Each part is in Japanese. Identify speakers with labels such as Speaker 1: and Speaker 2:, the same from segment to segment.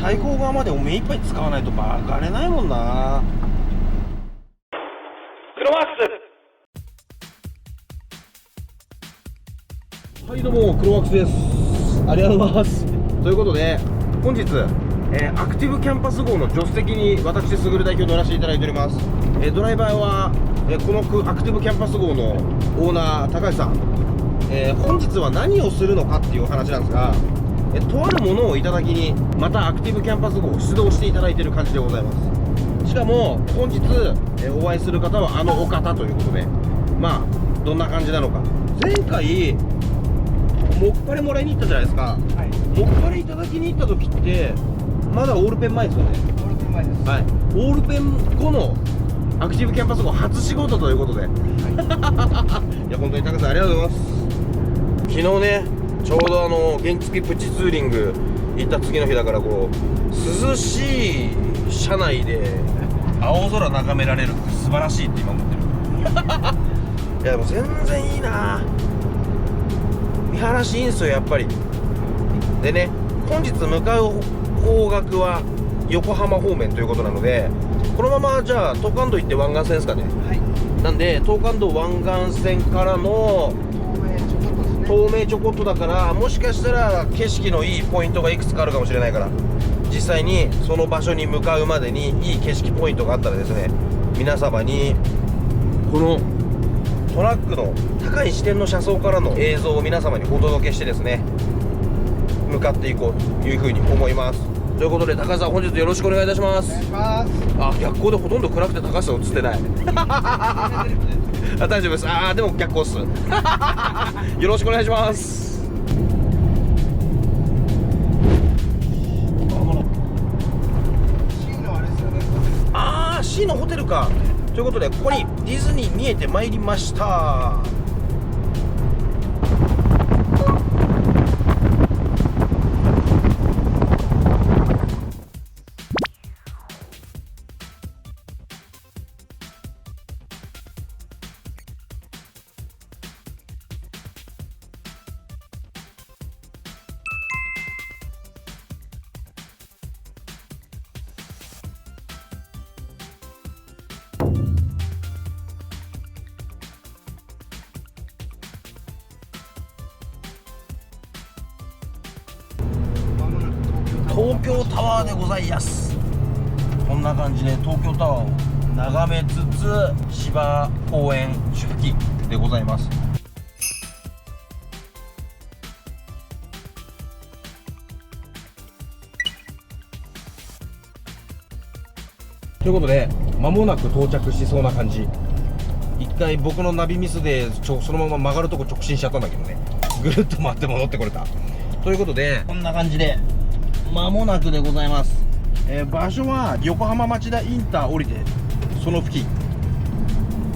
Speaker 1: 対向側まで目いっぱい使わないと曲がれないもんな。黒ワークス。はいどうも、黒ワークスです。ありがとうございます。ということで本日、アクティブキャンパス号の助手席に私すぐる代表乗らせていただいております。ドライバーは、このアクティブキャンパス号のオーナー高橋さん。本日は何をするのかっていうお話なんですが、とあるものをいただきにまたアクティブキャンパス号を出動していただいている感じでございます。しかも本日、お会いする方はあのお方ということで、まあどんな感じなのか。前回モッパレもらいに行ったじゃないですか、はい、モッパレいただきに行った時ってまだオールペン前ですよね。
Speaker 2: オールペン前です。
Speaker 1: はい、オールペン後のアクティブキャンパス号初仕事ということで、はい、いや本当に高橋さんありがとうございます。昨日ね、ちょうど原付プチツーリング行った次の日だから、こう涼しい車内で青空眺められるって素晴らしいって今思ってる。いやでも全然いいな、見晴らしいいんすよやっぱり。でね、本日向かう方角は横浜方面ということなので、このままじゃあ東関道行って湾岸線ですかね。はい、なんで東関道湾岸線からの東名ちょこっとだから、もしかしたら景色のいいポイントがいくつかあるかもしれないから、実際にその場所に向かうまでにいい景色ポイントがあったらですね、皆様にこのトラックの高い視点の車窓からの映像を皆様にお届けしてですね、向かっていこうというふうに思います。ということで高橋さん、本日よろしくお願いいたします。
Speaker 2: お願いします。
Speaker 1: あ、逆光でほとんど暗くて高橋さん映ってない。あ、大丈夫です。あーでも逆光っす。よろしくお願いします。あー C のホテルか。ということでここにディズニー見えてまいりました。東京タワーでございます。こんな感じで東京タワーを眺めつつ芝公園出勤でございます。ということで間もなく到着しそうな感じ。一回僕のナビミスでそのまま曲がるとこ直進しちゃったんだけどね、ぐるっと回って戻ってこれた。ということでこんな感じで間もなくでございます。場所は横浜町田インター降りてその付近。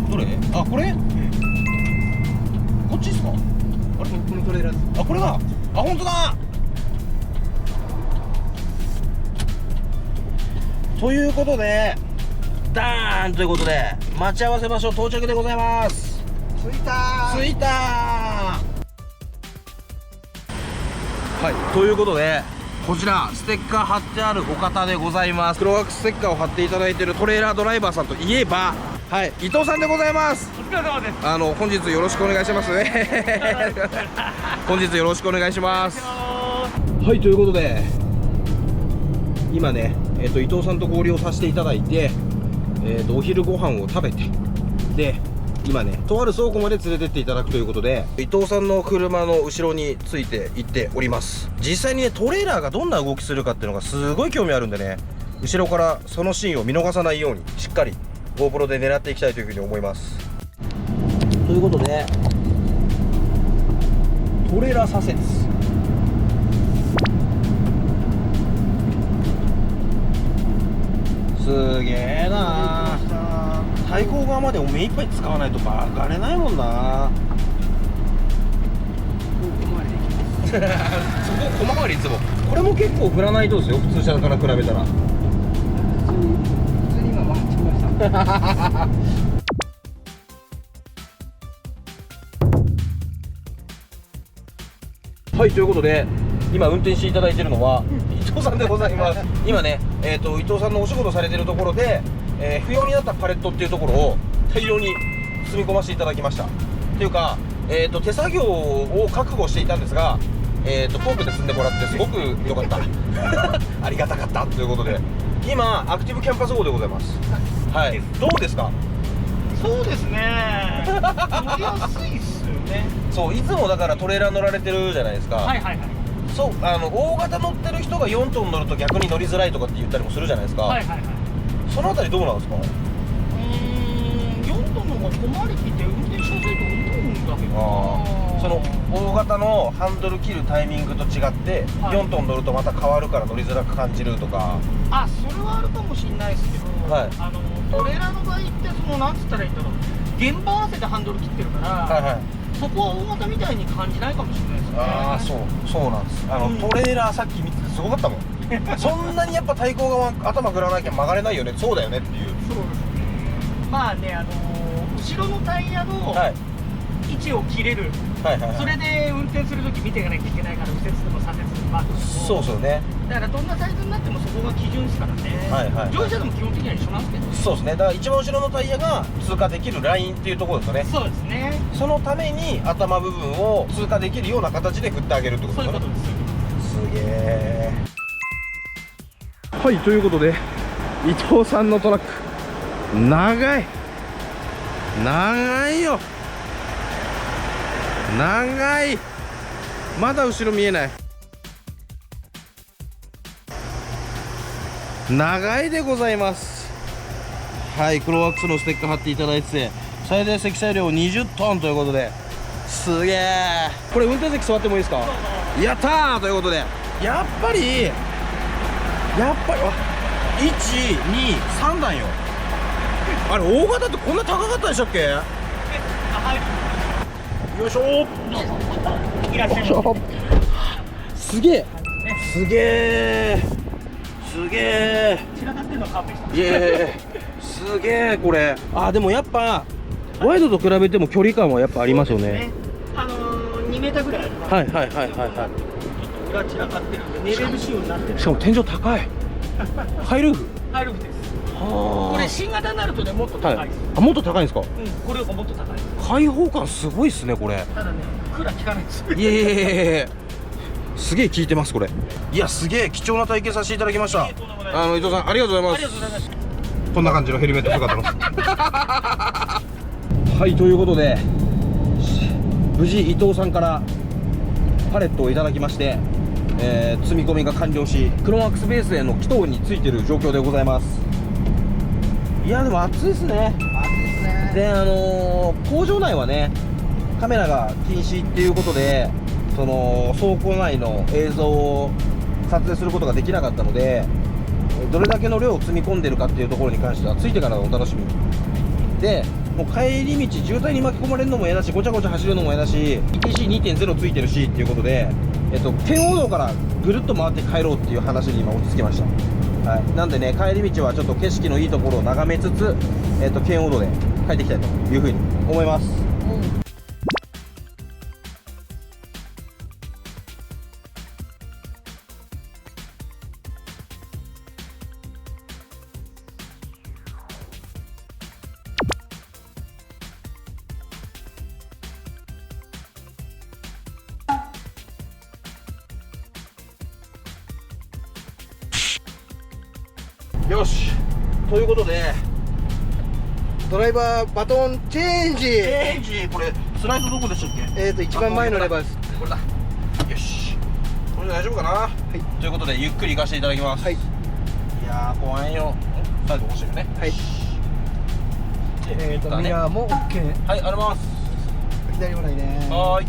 Speaker 1: どれ？あ、これ？こっちですか？あれ、このトレーラーです。あ、これだ。あ、本当だ。ということでダーンということで待ち合わせ場所到着でございます。
Speaker 2: 着いたー。
Speaker 1: 着いたー。はい、ということでこちらステッカー貼ってあるお方でございます。黒枠ステッカーを貼っていただいているトレーラードライバーさんといえば、はい、伊藤さんでございます。
Speaker 3: お疲れ様です。
Speaker 1: 本日よろしくお願いしますね。本日よろしくお願いします。はい、ということで今ね、伊藤さんと合流をさせていただいて、お昼ご飯を食べて、で今ねとある倉庫まで連れてっていただくということで、伊藤さんの車の後ろについて行っております。実際にねトレーラーがどんな動きするかっていうのがすごい興味あるんでね、後ろからそのシーンを見逃さないようにしっかり GoPro で狙っていきたいというふうに思います。ということでトレーラー左折、すげえなー。対向側まで目いっぱい使わないと曲がれないもんな。そこ小回りいつも。これも結構振らないとですよ、普通車から比べたら。
Speaker 2: 普通に今回っちゃいました。
Speaker 1: はい、ということで今運転していただいているのは伊藤さんでございます。今ね、伊藤さんのお仕事されているところで、不要になったパレットっていうところを大量に積み込ませていただきました。っていうか、手作業を覚悟していたんですが、フォークで積んでもらってすごく良かったありがたかったということで、今アクティブキャンパス号でございます。はい、どうですか？
Speaker 2: そうですね。乗りやすいっすよね。
Speaker 1: そう、いつもだからトレーラー乗られてるじゃないですか。
Speaker 2: はいはいはい。
Speaker 1: そう、大型乗ってる人が4トン乗ると逆に乗りづらいとかって言ったりもするじゃないですか。
Speaker 2: はいはいはい。
Speaker 1: そのあたりどうなんですか？
Speaker 2: 4トンの方が小回り利いて運転しやすいと思うんだけどな。
Speaker 1: その大型のハンドル切るタイミングと違って、
Speaker 2: はい、
Speaker 1: 4トン乗るとまた変わるから乗りづらく感じるとか。
Speaker 2: あ、それはあるかもしれないですけど、
Speaker 1: はい、
Speaker 2: トレーラーの場合ってなんつったらいいんだろう、現場合わせでハンドル切ってるから、
Speaker 1: はいはい、
Speaker 2: そこは大型みたいに感じないかもしれないですね。
Speaker 1: ああ、そうなんです。トレーラーさっき見ててすごかったもんそんなにやっぱ対向側頭振らなきゃ曲がれないよね、そうだよねっていう。
Speaker 2: そうですね。まあね、後ろのタイヤの位置を切れる、
Speaker 1: はいはいはい、
Speaker 2: それで運転するとき見ていかなきゃいけないから、右折でも左折でもバックでも、
Speaker 1: そうですよね。
Speaker 2: だからどんなサイズになってもそこが基準ですからね。
Speaker 1: はいはいはい、
Speaker 2: 乗用車でも基本的には一緒なんですけど。
Speaker 1: そうですね。だから一番後ろのタイヤが通過できるラインっていうところですよね。
Speaker 2: そうですね。
Speaker 1: そのために頭部分を通過できるような形で振ってあげるってことですかね。
Speaker 2: そういうことです。
Speaker 1: すげえ。はい、ということで伊藤さんのトラック長いよ、長い。まだ後ろ見えない。長いでございます。はい、クロワックスのステッカー貼っていただいてて、最大積載量20トンということで、すげえ。これ運転席座ってもいいですか？やったーということで、やっぱり1、2、3段よ。あれ大型ってこんな高かったでしたっけ？よいしょー。
Speaker 2: いらっしゃいませ。
Speaker 1: すげえ、すげえ、すげえ。
Speaker 2: 散らかってるのは勘弁して。
Speaker 1: いえ、すげえこれ。あ、でもやっぱワイドと比べても距離感はやっぱありますよね。
Speaker 2: 2メーターぐらいあります。
Speaker 1: はいはいはいはいはい。
Speaker 2: 裏散らかってるんで寝れる仕様になってる。
Speaker 1: しかも天井高い。ハイルーフ。
Speaker 2: ハイルーフです。
Speaker 1: はあ。
Speaker 2: これ新型になるとね、もっと高いです。
Speaker 1: あ、もっと高いんですか？
Speaker 2: うん、これがもっと高いです。
Speaker 1: 開放感すごいっすねこれ。
Speaker 2: ただね、クーラー効かないんですよ。
Speaker 1: いえ、すげえ効いてますこれ。いや、すげえ貴重な体験させていただきました。伊藤さんありがとうございます。
Speaker 2: ありがとうございます。
Speaker 1: こんな感じのヘルメット姿のはい、ということで無事伊藤さんからパレットをいただきまして、積み込みが完了し、クロンワックスベースへの気筒についている状況でございます。いや、でも暑いですね。
Speaker 2: 暑いですね。
Speaker 1: で、工場内はねカメラが禁止っていうことで、その倉庫内の映像を撮影することができなかったので、どれだけの量を積み込んでるかっていうところに関してはついてからのお楽しみで、もう帰り道渋滞に巻き込まれるのも嫌だし、ごちゃごちゃ走るのも嫌だし、 ETC2.0 ついてるしっていうことで、圏央道からぐるっと回って帰ろうっていう話に今落ち着きました。はい、なんでね、帰り道はちょっと景色のいいところを眺めつつ、圏央道で帰っていきたいというふうに思います。よし、ということで
Speaker 2: ドライバーバトンチェンジ。
Speaker 1: これスライドどこでしたっけ？
Speaker 2: 一番前のレバーです。
Speaker 1: これだ。よし、これで大丈夫かな。はい、ということでゆっくり行かせていただきます。はい。いやー、怖いよ。サイド押してるね。はい。
Speaker 2: ミラーも OK。はい、
Speaker 1: ありがとうございます。
Speaker 2: 左もないね。
Speaker 1: はーい。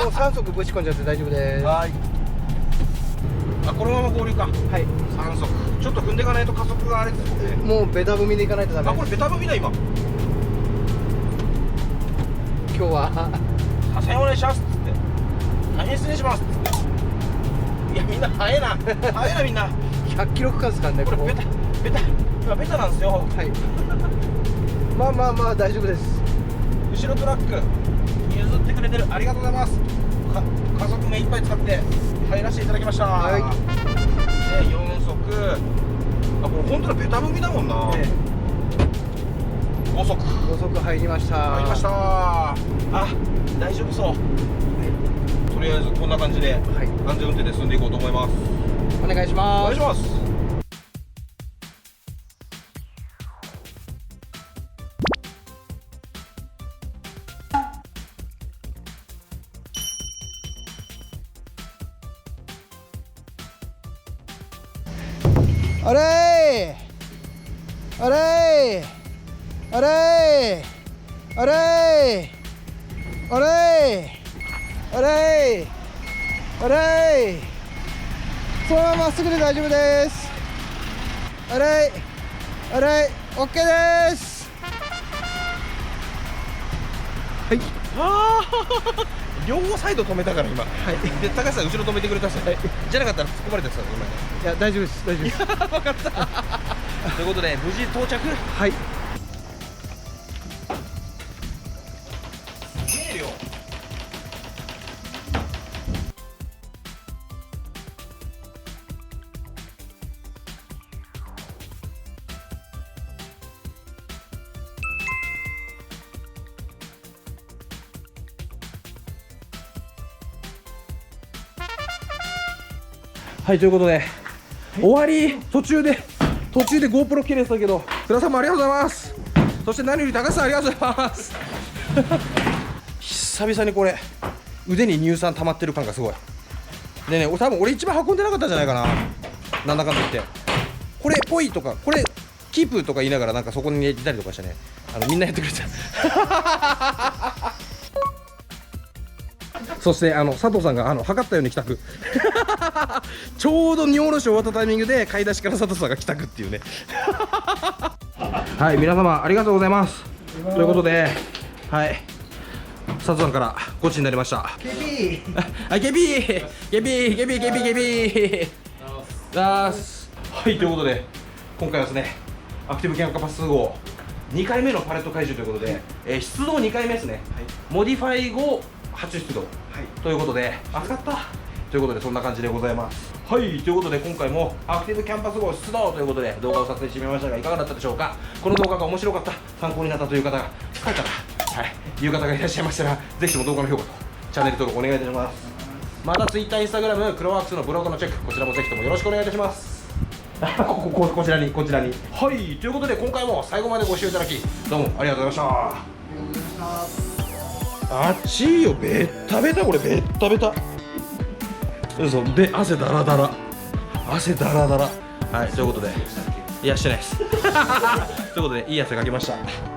Speaker 2: もう3速ぶち込んじゃって大丈夫です。
Speaker 1: はい。あ、このまま合流か。はい。3速。ちょっと踏んでいかないと加速があれですね。
Speaker 2: もうベタ踏みでいかないとダメ。
Speaker 1: あ、これベタ踏みだ今。
Speaker 2: 今日は
Speaker 1: 左遷お願いしますっつって。大変失礼しますっつって。いや、みんな早いな。早いなみんな。
Speaker 2: 100キロ区間ですからね。
Speaker 1: これベタ今ベタなんですよ。はい。
Speaker 2: まあ大丈夫です。
Speaker 1: 後ろトラック譲ありがとうございます。家族目いっぱい使って入らせていただきました。はい。4足。あ、これ本当にベタ踏みだもんな。5足。
Speaker 3: 5足入りました。
Speaker 1: 入りました。あ、大丈夫そう。とりあえずこんな感じで安全運転で進んでいこうと思います。
Speaker 3: お願いします。
Speaker 1: お願いします。
Speaker 3: あれーあれーあれーあれーあれーあれーあれーそのまままっすぐで大丈夫です。あれーあれー OK です。はい。
Speaker 1: ああ両サイド止めたから今。で高橋さん後ろ止めてくれたし、じゃなかったら突っ込まれてた今ね。
Speaker 3: いや大丈夫です大丈夫です。
Speaker 1: 分かったということで無事到着。
Speaker 3: はい。
Speaker 1: すげえ量。はい、ということで終わり。途中で GoPro 切れてたけど、倉さんもありがとうございます。そして何より高橋さんありがとうございます久々にこれ腕に乳酸溜まってる感がすごい。でね、多分俺一番運んでなかったんじゃないかな、なんだかんだ言って。これぽいとかこれキープとか言いながらなんかそこに入れてたりとかしてね、みんなやってくれてたそして佐藤さんが測ったように帰宅ちょうど荷下ろし終わったタイミングで買い出しから佐藤さんが帰宅っていうねはい、皆様ありがとうございます。ということで、はい佐藤さんからゴチになりました。
Speaker 3: ケビー
Speaker 1: はい、ケビーだーす。はい、ということで今回はですねアクティブキャンパス号2回目のパレット回収ということで、出動2回目ですね、モディファイ後初出動、ということで暑かったということでそんな感じでございます。はい、ということで今回もアクティブキャンパス号出動ということで動画を撮影してみましたがいかがだったでしょうか。この動画が面白かった、参考になったという方が疲れたらいう方がいらっしゃいましたらぜひとも動画の評価とチャンネル登録お願いいたします。また Twitter、Instagram、クロワークスのブログのチェック、こちらもぜひともよろしくお願いいたしますこちらにはい、ということで今回も最後までご視聴いただきどうもありがとうございました。あっちいよ、ベッタベタ、これベッタベタ嘘で汗だらだらはい、ということでいやしてないですということでいい汗かきました。